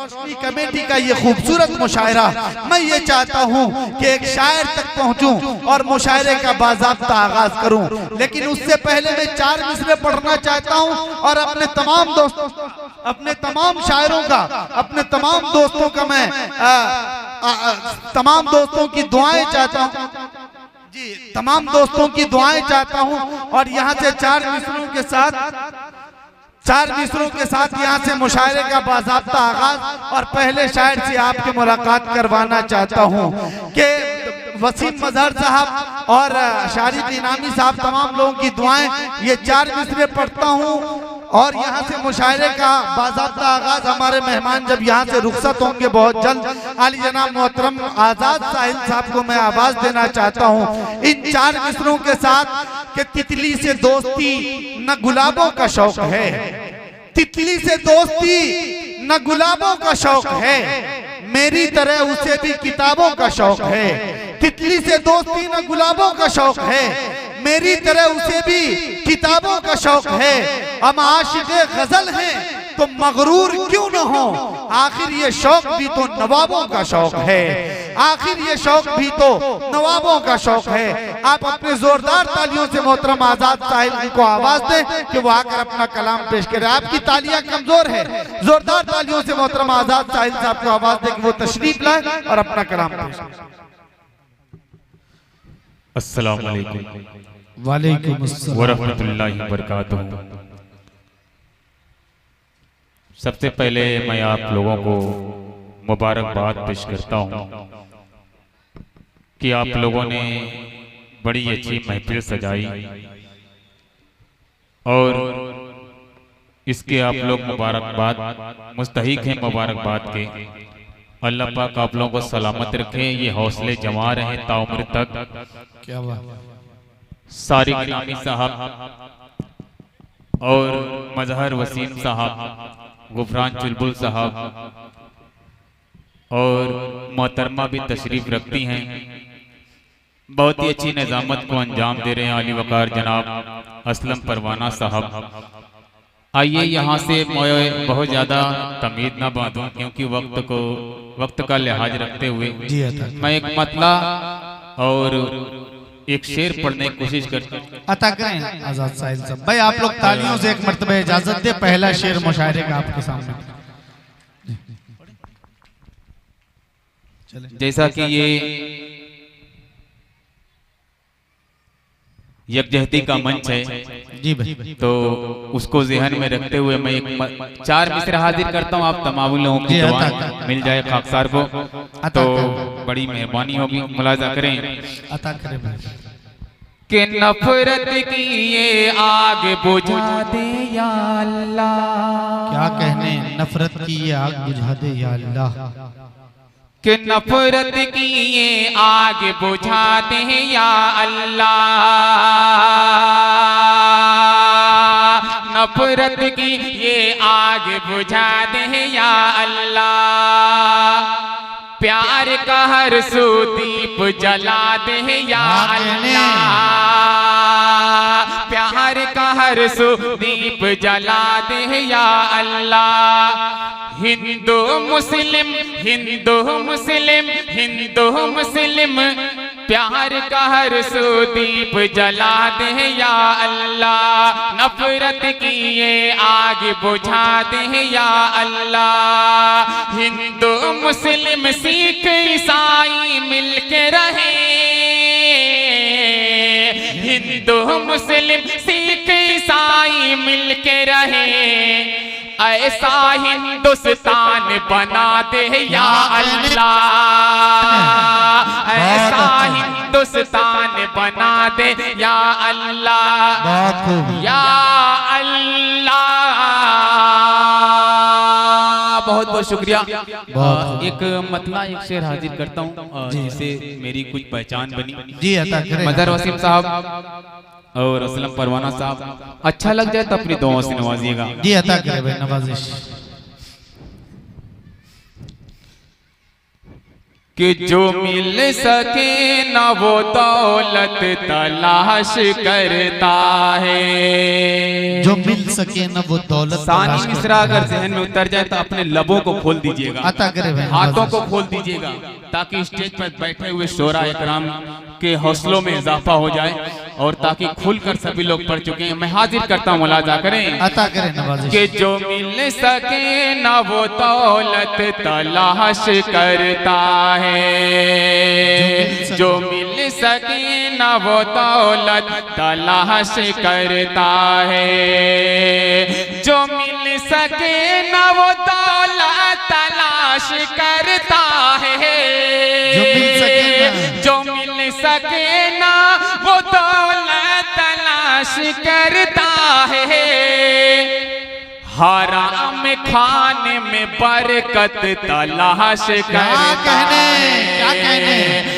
रोशनी committee का ये खूबसूरत मुशायरा, मैं ये चाहता हूँ कि एक शायर तक पहुँचूं और मुशायरे का बाज़ाब्ता आगाज करूँ। लेकिन उससे पहले मैं 4 मिसरे पढ़ना चाहता हूँ और अपने तमाम दोस्तों, अपने तमाम शायरों का, अपने तमाम दोस्तों का मैं तमाम दोस्तों की दुआएं चाहता हूँ जी, तमाम दोस्तों की दुआएं चाहता हूँ। और यहाँ से 4 मिसरों के साथ यहाँ से मुशायरे का बाज़ाब्ता आगाज और पहले शायर से आपकी मुलाकात करवाना चाहता हूँ कि वसीम मजहर साहब और शारिक इनामी साहब, तमाम लोगों की दुआएं, ये 4 मिसरे पढ़ता हूँ और यहाँ से मुशायरे का बाज़ाब्ता आगाज। हमारे मेहमान जब यहाँ से रुखसत होंगे बहुत जल्द, आली जनाब मोहतरम आजाद साहिल साहब को मैं आवाज देना चाहता हूँ इन 4 मिसरों के साथ कि तितली से दोस्ती न गुलाबों का शौक है, तितली से दोस्ती न गुलाबों का शौक है, मेरी तरह उसे भी किताबों का शौक है। तितली से दोस्ती न गुलाबों का शौक है, मेरी तरह उसे भी किताबों का शौक है। हम आशिक़े गजल हैं तो मगरूर क्यों न हो, आखिर ये शौक भी तो नवाबों का शौक है, आखिर ये शौक भी तो नवाबों का शौक है। आप अपने जोरदार तालियों से मोहतरम आजाद साहिल को आवाज दें कि वो आकर अपना कलाम पेश करें। आपकी तालियां कमजोर है, जोरदार तालियों से मोहतरम आजाद साहिल साहब को आवाज दें कि वो तशरीफ लाए और अपना कलाम पेश करें। अस्सलाम वालेकुम वालेकुम अस्सलाम वरहमतुल्लाहि वबरकातुहू। सबसे पहले मैं आप लोगों को मुबारकबाद पेश करता हूँ कि आप लोगों ने बड़ी अच्छी महफिल सजाई और इसके आप लोग मुबारकबाद मुस्तहिक हैं मुबारकबाद के। अल्लाह पाक आप लोगों को सलामत रखे, ये हौसले जमा रहे ताउम्र तक। क्या बात। सारिक इनामी साहब और मजहर वसीम साहब, गुफरान चुलबुल साहब और मोहतरमा भी तशरीफ रखती हैं, बहुत ही अच्छी निजामत को अंजाम दे रहे हैं आली वकार जनाब असलम परवाना साहब। आइए यहाँ से मैं बहुत ज़्यादा तमीद ना बांधूं क्योंकि वक्त का लिहाज रखते हुए मैं एक मतला और एक शेर पढ़ने की कोशिश अता करें आजाद साहिल साहब। भाई आप लोग तालियों से एक मर्तबा इजाजत दे, पहला शेर मुशायरे का आपके सामने। जैसा कि ये यकजहती का मंच है जी भाई, तो उसको ज़हन में रखते हुए मैं एक 4 मिसरे हाजिर करता हूँ। आप तमाम लोगों की दुआ मिल जाए खाकसार को तो बड़ी मेहरबानी होगी, मुलाजा करें। अता करें भाई। कि नफरत की ये आग बुझा दे या अल्लाह। क्या कहने, नफरत की ये आग बुझा दे या अल्लाह। कि नफरत की ये आग बुझा दे या अल्लाह, नफरत की ये आग बुझा दे या अल्लाह, प्यार का हर सू दीप जला दे या अल्लाह, प्यार का हर सू दीप जला दे या अल्लाह। हिंदू मुस्लिम हिंदू मुस्लिम हिंदू मुस्लिम प्यार का हर सू दीप जला दे या अल्लाह, नफरत की ये आग बुझा दे या अल्लाह। हिंदू मुस्लिम सिख ईसाई मिलके रहे, हिंदू मुस्लिम सिख ईसाई मिलके रहे, ऐसा हिंदुस्तान बना दे या अल्लाह, ऐसा हिंदुस्तान बना दे या अल्लाह, या अल्लाह। बहुत बहुत शुक्रिया। एक मतला एक शेर हाजिर करता हूँ जिससे मेरी कुछ पहचान बनी। जी अता करें। मदर वसीम साहब और असलम परवाना साहब, अच्छा लग जाए तो अपनी दुआओं से नवाजिएगा। जी अता करे भाई, नवाजिश। कि जो मिल सके न वो दौलत तलाश करता है। जो मिल सके न वो दौलत सानी मिसरा अगर जहन में उतर जाए तो अपने लबों को खोल दीजिएगा, अता करे भाई, हाथों को खोल दीजिएगा, ताकि स्टेज पर बैठे हुए शोरा इकराम के हौसलों में इजाफा हो जाए और ताकि खुलकर सभी लोग पढ़ चुके हैं। मैं हाजिर करता हूँ, मुलाजा करें। अता करे नवाजिश। कि जो मिल सके न वो दौलत तलाश करता है, जो मिल सके न वो दौलत तलाश करता है, जो मिल सके न वो दौलत तलाश करता है, जो मिल सके न वो दौलत तलाश करता है। हराम खाने में बरकत तलाश करता है,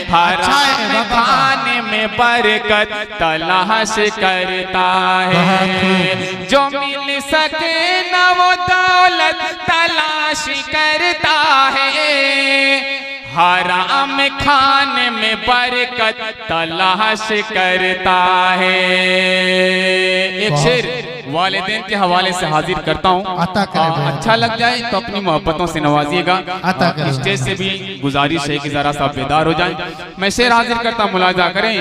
हराम खाने में बरकत तलाश करता है, जो मिल सके न वो दौलत तलाश करता है, हराम खाने में बरकत तलाश करता है। एक शेर वालिदैन के हवाले से हाजिर करता हूँ, अच्छा लग जाए तो अपनी मोहब्बतों से नवाजिएगा। स्टेज से भी गुजारिश है कि जरा सा बेदार हो जाए। मैं शेर हाजिर करता हूँ, मुलाजा करें।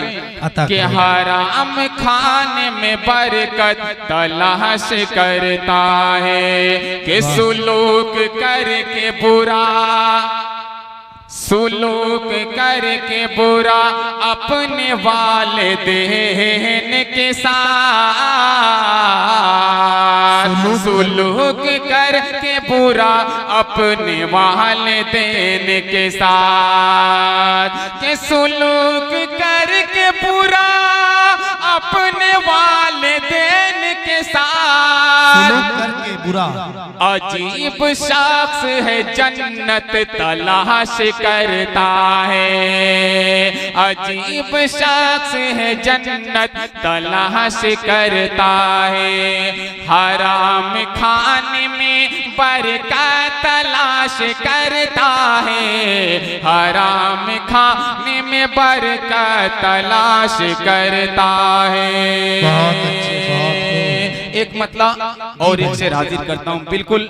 कि हराम खाने में बरकत तलाश करता है, कि सुलूक करके बुरा, सुलूक करके बुरा अपने वालिदैन के साथ, सुलूक करके बुरा अपने वालिदैन के साथ, के सुलूक करके बुरा अपने वालिदैन के साथ, करके बुरा अजीब शख्स है जन्नत तलाश करता है, अजीब शख्स है जन्नत तलाश करता है, हराम खाने में बरकत तलाश करता है, हराम खाने में बरकत तलाश करता है। एक मतला और एक शेर हाजिर करता हूँ, बिल्कुल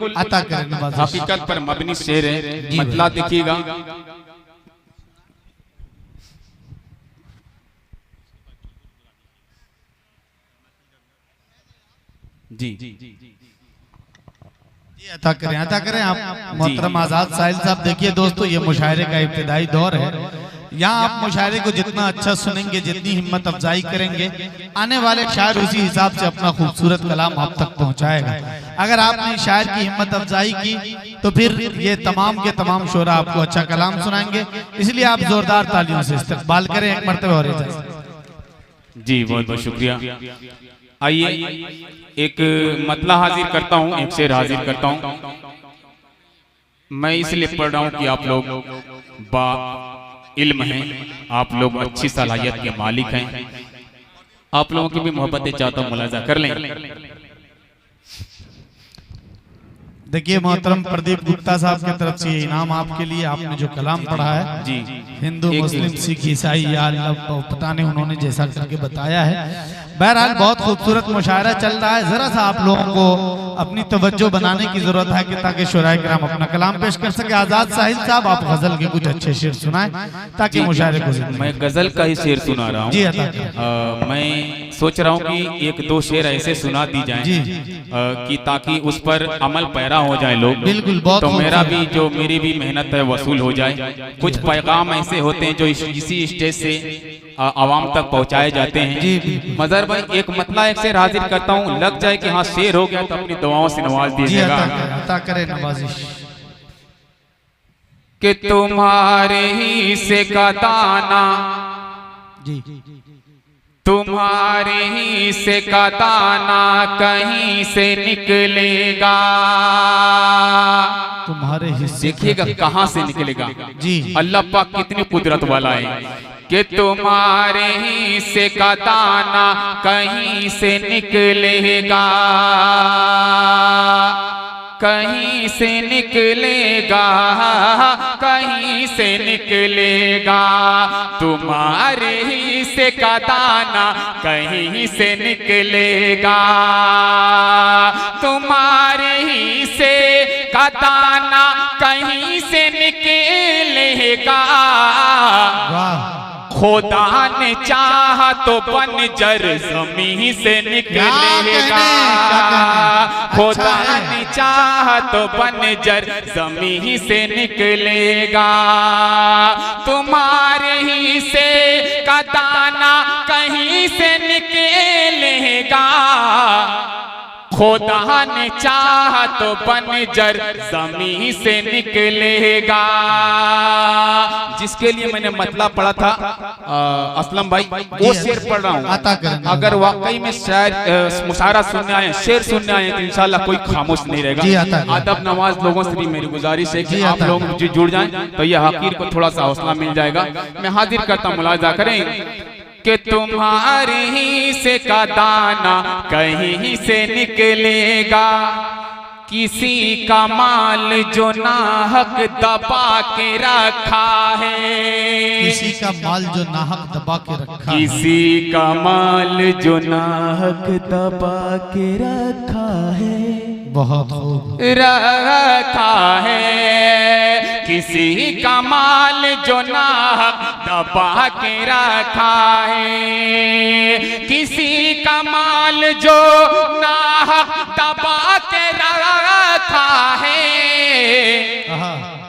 हकीकत पर मबनी शेर है, मतला देखिएगा। जी अता करें आप मोहतरम आजाद साहिल साहब। देखिए दोस्तों, ये मुशायरे का इब्तिदाई दौर है। यहाँ आप मुशायरे को जितना अच्छा सुनेंगे, जितनी हिम्मत अफजाई करेंगे, आने वाले शायर उसी हिसाब से अपना खूबसूरत कलाम आप तक पहुँचाएगा। अगर आपने शायर की हिम्मत अफजाई की तो फिर ये तमाम के तमाम शोरा आपको अच्छा कलाम सुनाएंगे। इसलिए आप जोरदार तालियों से इस्तकबाल करें एक मरतबा और इजाज़त। जी बहुत बहुत शुक्रिया। आइए एक मतला हाजिर करता हूँ, एक शेर हाजिर करता हूँ। मैं इसलिए पढ़ रहा हूँ कि आप लोग बा इल्म हैं, आप लोग अच्छी सलाहियत के मालिक हैं, आप लोगों की भी मोहब्बतें चाहता हूँ, मुलाजा कर लें। देखिए मोहतरम प्रदीप गुप्ता साहब की तरफ से ये इनाम आपके लिए। आपने जो कलाम पढ़ा है जी, हिंदू मुस्लिम सिख ईसाई या अल्लाह पता नहीं उन्होंने जैसा करके बताया है। बहरहाल बहुत खूबसूरत मुशायरा चल रहा है। जरा सा आप लोगों को अपनी तवज्जो बनाने की जरूरत है कि ताकि शुराए किराम अपना कलाम पेश कर सके। आजाद साहिल साहब, आप गजल के कुछ अच्छे शेर सुनाएं ताकि मुशायरे को। मैं गजल का ही शेर सुना रहा हूँ जी। मैं सोच रहा हूँ कि एक दो शेर ऐसे सुना दी जाए कि ताकि उस पर अमल पैरा हो जाए लोग। बिल्कुल, बहुत तो मेरा भी जो मेरी भी मेहनत है वसूल हो जाए। कुछ पैगाम ऐसे होते हैं जो इसी स्टेज से आवाम तक पहुंचाए जाते हैं। मजहर भाई एक मतला एक शेर हाजिर करता हूँ, लग जाए कि हाँ शेर हो गया तो अपनी दुआओं से नवाज दीजिएगा। अता करे नवाजिश। कि तुम्हारे ही से का दाना, जी, तुम्हारे ही से का दाना कहीं से निकलेगा। तुम्हारे हिस्से देखिएगा कहाँ से निकलेगा। जी, अल्लाह पाक कितनी कुदरत वाला है कि तुम्हारे ही से का दाना कहीं से निकलेगा। कहीं से निकलेगा, कहीं से निकलेगा, तुम्हारे ही से का दाना कहीं से निकलेगा, तुम्हारे ही से का दाना कहीं से निकलेगा। खुदा ने चाहा तो बंजर ज़मीं से निकलेगा, खुदा ने चाहा तो बंजर ज़मीं से निकलेगा, तुम्हारे ही से का दाना कहीं से निकलेगा, खुदा ने चाहा तो बंजर ज़मीं से निकलेगा। जिसके लिए मैंने मतलब पढ़ा था असलम भाई, वो शेर पढ़ रहा हूँ। अगर वाकई में शायर मुशायरा सुनने आए, शेर सुनने आए तो इंशाल्लाह कोई खामोश नहीं रहेगा। अदब नवाज लोगों से भी मेरी गुजारिश है कि आप लोग मुझे जुड़ जाएं तो यह हकीर को थोड़ा सा हौसला मिल जाएगा। मैं हाजिर करता हूँ, मुलाजा करें कि तुम्हारे ही से का दाना कहीं से निकलेगा, किसी का माल जो नाहक दबा के रखा है, किसी का माल जो नाहक दबा के रखा है, किसी का माल जो नाहक दबा के रखा है, बहुत खूब रखा है, किसी का माल जो नाहक दबा के रखा है, किसी का माल जो नाहक दबा के रखा है,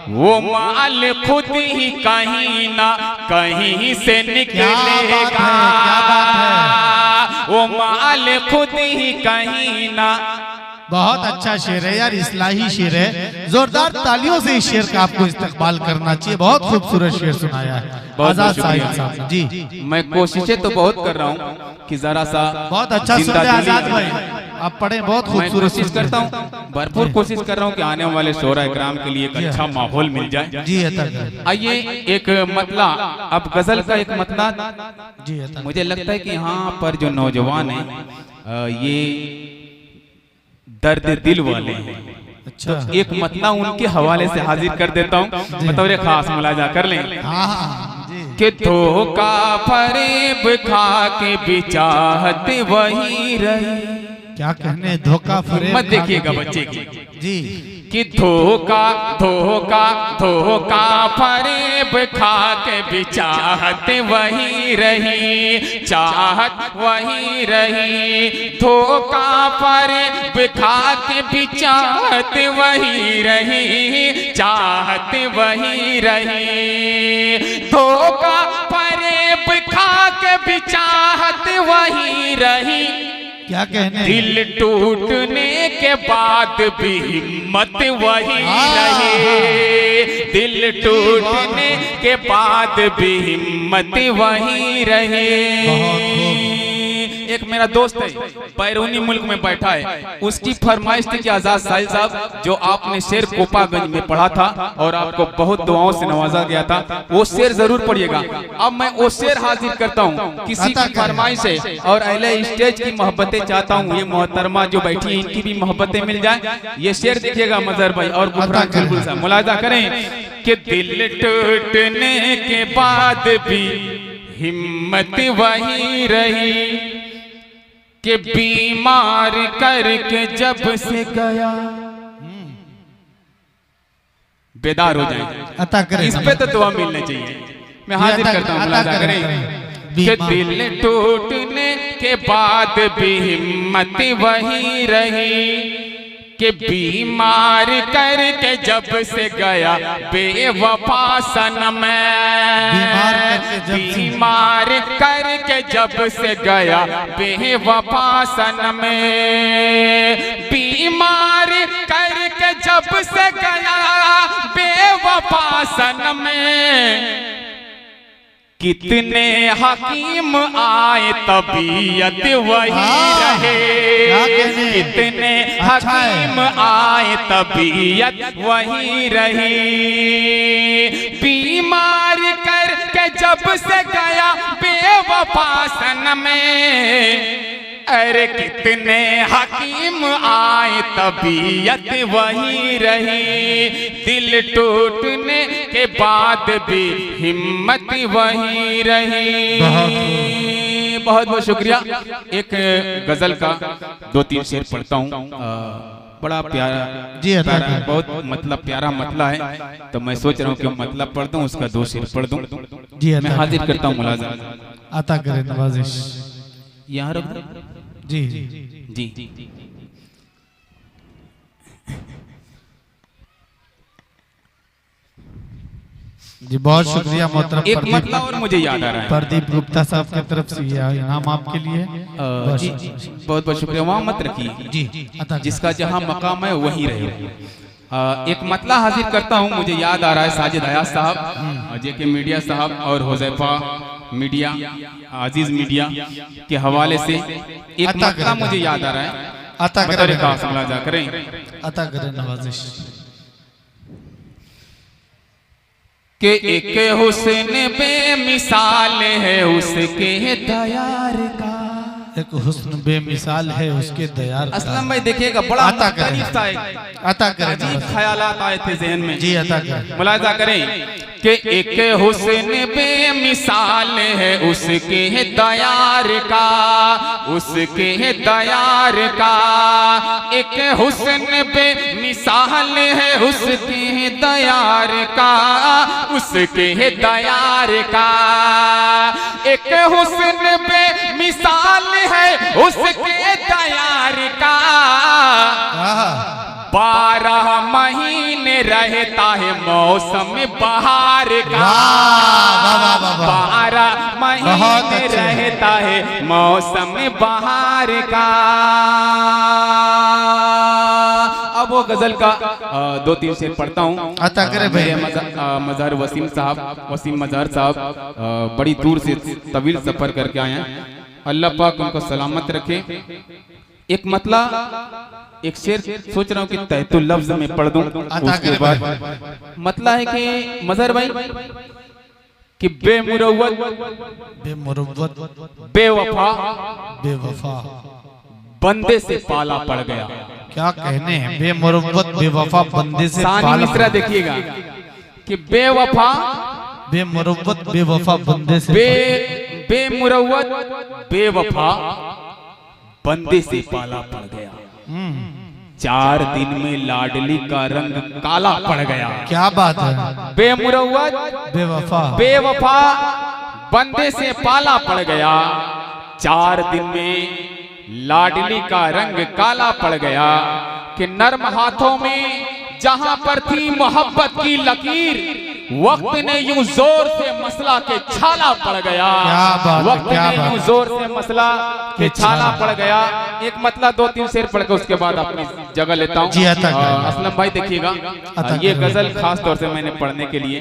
वो माल खुद ही कहीं ना कहीं से निकलेगा, वो माल खुद ही कहीं ना। बहुत अच्छा शेर है यार, इस्लाही शेर है। जोरदार तालियों से इस शेर का आपको इस्तकबाल करना चाहिए। बहुत खूबसूरत शेर सुनाया है आजाद साहिब साहब जी। मैं कोशिशें तो बहुत कर रहा हूँ कि जरा सा बहुत अच्छा सुनते हैं आजाद भाई, आप पढ़े, बहुत खूबसूरत कोशिश करता हूँ, भरपूर कोशिश कर रहा हूँ कि आने वाले शोरा इकराम के लिए एक अच्छा माहौल मिल जाए जी। आइए एक मतला, अब गजल का एक मतला जी। मुझे लगता है कि यहाँ पर जो नौजवान है ये दर्द दिल वाले हैं। अच्छा, तो एक मतला उनके हवाले से हाजिर कर देता हूँ, बतौर खास मुलाजा कर लें कि धोखा फरेब खा के भी चाहत वही रही। क्या कहने, धोखा फरेब मत देखिएगा बच्चे की जी, कि धोखा धोखा धोखा फरेब खा के भी चाहत वही रही, चाहत वही रही, धोखा फरेब खा के भी चाहत वही रही, चाहत वही रही, धोखा फरेब खा के भी चाहत वही रही। क्या कहने, दिल टूटने के बाद भी हिम्मत वही रही, दिल टूटने के बाद भी हिम्मत वही रही। एक मेरा दोस्त है बैरूनी मुल्क में बैठा है, उसकी फरमाइश थी कि आजाद साहिब साहब जो आपने शेर कोपागंज में पढ़ा था और आपको बहुत दुआओं से नवाजा गया था, वो शेर जरूर पढ़िएगा। अब मैं वो शेर हाजिर करता हूँ, किसी की फरमाइश है और अहले स्टेज की मोहब्बतें चाहता हूँ, ये मोहतरमा जो बैठी है इनकी भी मोहब्बतें मिल जाए। ये शेर देखिएगा मजहर भाई और गुफरान चुलबुल साहब, मुलाजा करें कि दिल टूटने के बाद भी हिम्मत वही रही, कि बीमार करके जब से गया। बेदार हो जाए, इस पे तो दुआ मिलनी चाहिए। मैं हाजिर करता हूँ, मुलाजा करें कि दिल टूटने के बाद भी हिम्मत वही रही, कि बीमार करके जब से गया बेवफा सनम, बीमार करके जब से गया बेवफा सनम, बीमार करके जब से गया बेवफा सनम। कितने हकीम आए तबीयत वही रहे, कितने हकीम आए तबीयत वही रही, बीमार करके जब से गया बेवफा सनम, अरे कितने हकीम आए तबीयत वही रही, दिल टूटने के बाद भी हिम्मत वही रही। बहुत बहुत शुक्रिया। एक गजल का 2-3 शेर पढ़ता हूँ, बड़ा प्यारा जी प्यारा, बहुत मतलब प्यारा मतला है, तो मैं सोच रहा हूँ कि मतलब पढ़ दूँ, उसका 2 शेर पढ़ दूँ। जी मैं हाजिर करता हूँ मुलाजा। अता करे नवाजिश। यहाँ रुक जी जी। जी बहुत शुक्रिया मोहतरम एक मतलब और मुझे याद आ रहा है, प्रदीप गुप्ता साहब की तरफ से यह इनाम आपके लिए। जी बहुत बहुत शुक्रिया। वहाँ मत रखिए जी अता जिसका जहाँ मकाम है वहीं रहे। एक मतला हाजिर करता हूँ, मुझे याद आ रहा है साजिद हयात साहब, जेके मीडिया साहब और हुजैफा मीडिया, अजीज मीडिया के हवाले से एक मतला मुझे याद आ रहा है। अता करें अता करे नवाजिश। के एक हुस्न बेमिसाल है उसके दयार का, एक हुस्न बेमिसाल है उसके दयार का। असलम भाई देखिएगा, बड़ा अता करे अता करे अजीब ख्यालात आए थे जहन में। जी अता करे। मुलाजा करें कि एक हुस्न बेमिसाल है उसके दयार का, उसके दयार का। एक हुस्न बेमिसाल है उसके दयार का, उसके दयार का। एक हुस्न बेमिसाल है उसके दयार का। 12 महीने रहता है मौसम बहार का, 12 महीने रहता है मौसम बहार का। अब वो गजल का 2-3 शेर पढ़ता हूँ। अता करे भाई। मजहर वसीम साहब, वसीम मजहर साहब बड़ी दूर से तवील सफर करके आए हैं, अल्लाह पाक उनको सलामत रखे। एक मतला एक शेर सोच रहा हूँ कि तहतुल लफ्ज में पढ़ दूं, उसके बाद मतला है कि मजहर भाई कि बेमुरव्वत बेवफा बेवफा बंदे से पाला पड़ गया। क्या कहने हैं, बेमुरव्वत बेवफा बंदे से सानी मिसरा देखिएगा कि बेवफा बेमुरव्वत बेवफा बंदे से बेमुरव्वत बेवफा बंदे से पाला पड़ गया। 4 दिन में लाडली का रंग काला पड़ गया। क्या बात है। बेमुरव्वत बेवफा बंदे से पाला पड़ गया। 4 दिन में लाडली का रंग काला पड़ गया। कि नर्म हाथों में जहां पर थी मोहब्बत की लकीर, वक्त ने यूं जोर से मसला के छाला पड़ गया। वक्त ने यूं जोर से मसला के छाला पड़ गया। एक मतला 2-3 शेर पढ़ के उसके बाद अपनी जगह लेता हूँ। असलम भाई देखिएगा, ये गजल खास तौर से मैंने पढ़ने के लिए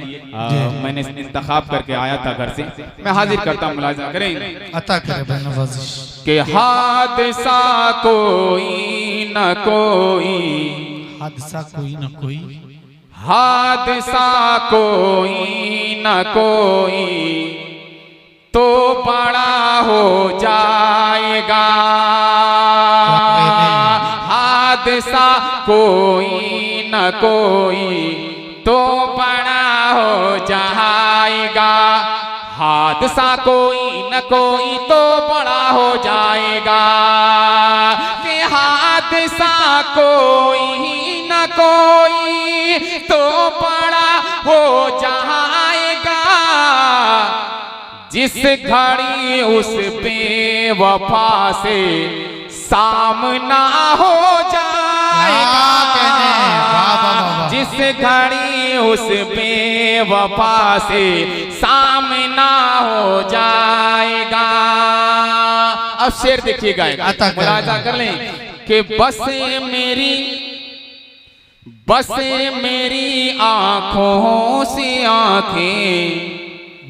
मैंने इंतखाब करके आया था घर से, मैं हाजिर करता हूँ, मुलाजा करें। अता करे नवाजिश। के हादसा कोई न कोई, हादसा कोई न कोई, हादसा कोई न कोई तो बड़ा हो जाएगा। हादसा कोई न कोई तो बड़ा हो जाएगा। हादसा कोई न कोई तो बड़ा हो जाएगा। कि हादसा कोई न कोई तो बड़ा हो जाएगा। जिस घड़ी उस बेवफा से सामना हो जाएगा। जिस घड़ी उस बेवफा से सामना हो जाएगा। अब शेर देखिएगा, मुलाजा कर लें कि बस मेरी आंखों से आंखें,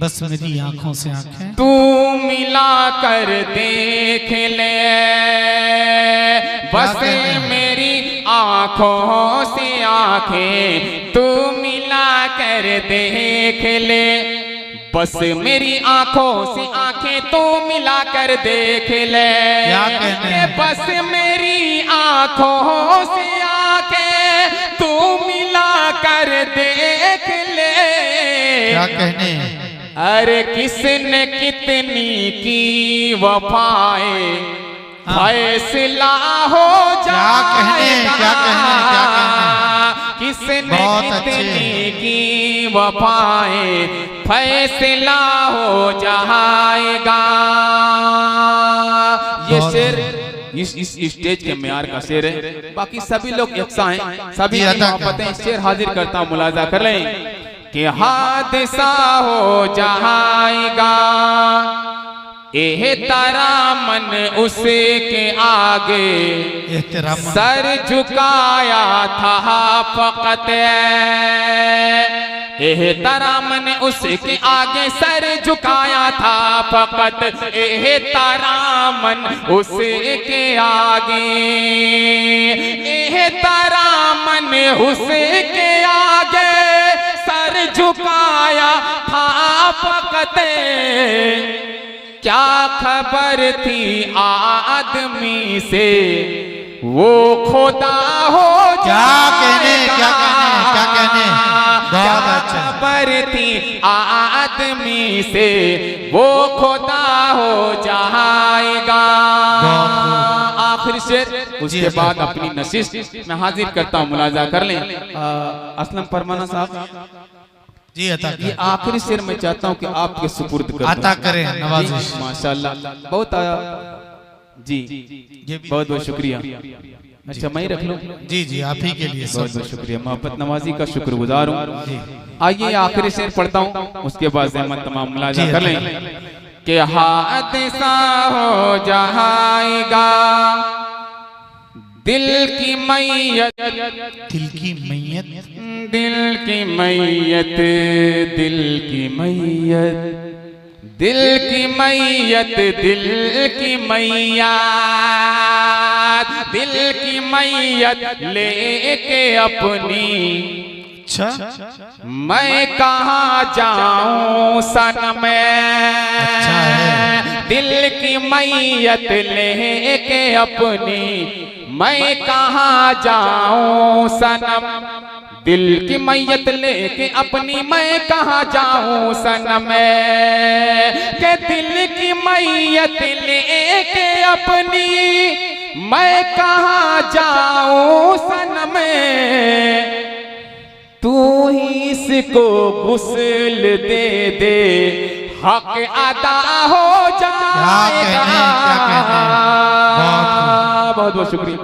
बस मेरी आंखों से आंखें तू मिला कर देख ले। बस मेरी आंखों से आंखें तू मिला कर देख ले। बस मेरी आंखों से आंखें तो मिला कर देख ले, क्या कहने? बस मेरी आंखों से आंखें तू मिला कर देख ले। क्या कहने? अरे किसने कितनी की वफाएं, फैसला हो जाएगा। क्या कहने? किसने बहुत कितनी की वफाएं, फैसला हो जाएगा। ये शेर इस स्टेज के मेयार का शेर है। बाकी सभी लोग यकसा हैं, सभी की मोहब्बतें। शेर हाजिर करता हूँ, मुलाजा कर लें कि हादसा हो जाएगा, एहतरामन उसके आगे सर झुकाया था फकत, एहतरामन उसके आगे सर झुकाया था फकत, एहतरामन उसके आगे, एहतरामन उसके आगे सर झुकाया था फकत। क्या खबर थी आदमी से वो खुदा हो जाएगा। क्या कहने? क्या खबर थी आदमी से वो खुदा हो जाएगा। आखिरी शेर, उसके बाद अपनी नशिश मैं हाजिर करता हूँ, मुलाजा कर लें। असलम परमाना साहब जी अता ये आखिरी शेर मैं चाहता हूँ कि आपके सुपुर्द कर अता करें नवाजिश। माशाल्लाह बहुत जी, बहुत बहुत शुक्रिया। अच्छा मैं ही रख लूं? जी जी आप ही के लिए बहुत बहुत शुक्रिया, मोहब्बत नवाजी का शुक्रगुजार हूँ। आइए आखिरी शेर पढ़ता हूँ, उसके बाद जहमत तमाम मुलाजा कर लें कि हादसा हो जाएगा, दिल की मैयत, दिल की मैयत, दिल की मैयत, दिल की मैयत, दिल की मैयत, दिल की मैयत, दिल की मैयत लेके अपनी मैं कहाँ जाऊं सनम, दिल की मैयत लेके अपनी मैं कहाँ जाऊं सनम, दिल की मैयत लेके अपनी मैं कहाँ जाऊं सनम, के दिल की मैयत लेके अपनी मैं कहाँ जाऊं सनम, तू ही इसको गुस्ल दे दे हक अदा हो जाएगा। क्या कहने? बहुत बहुत शुक्रिया।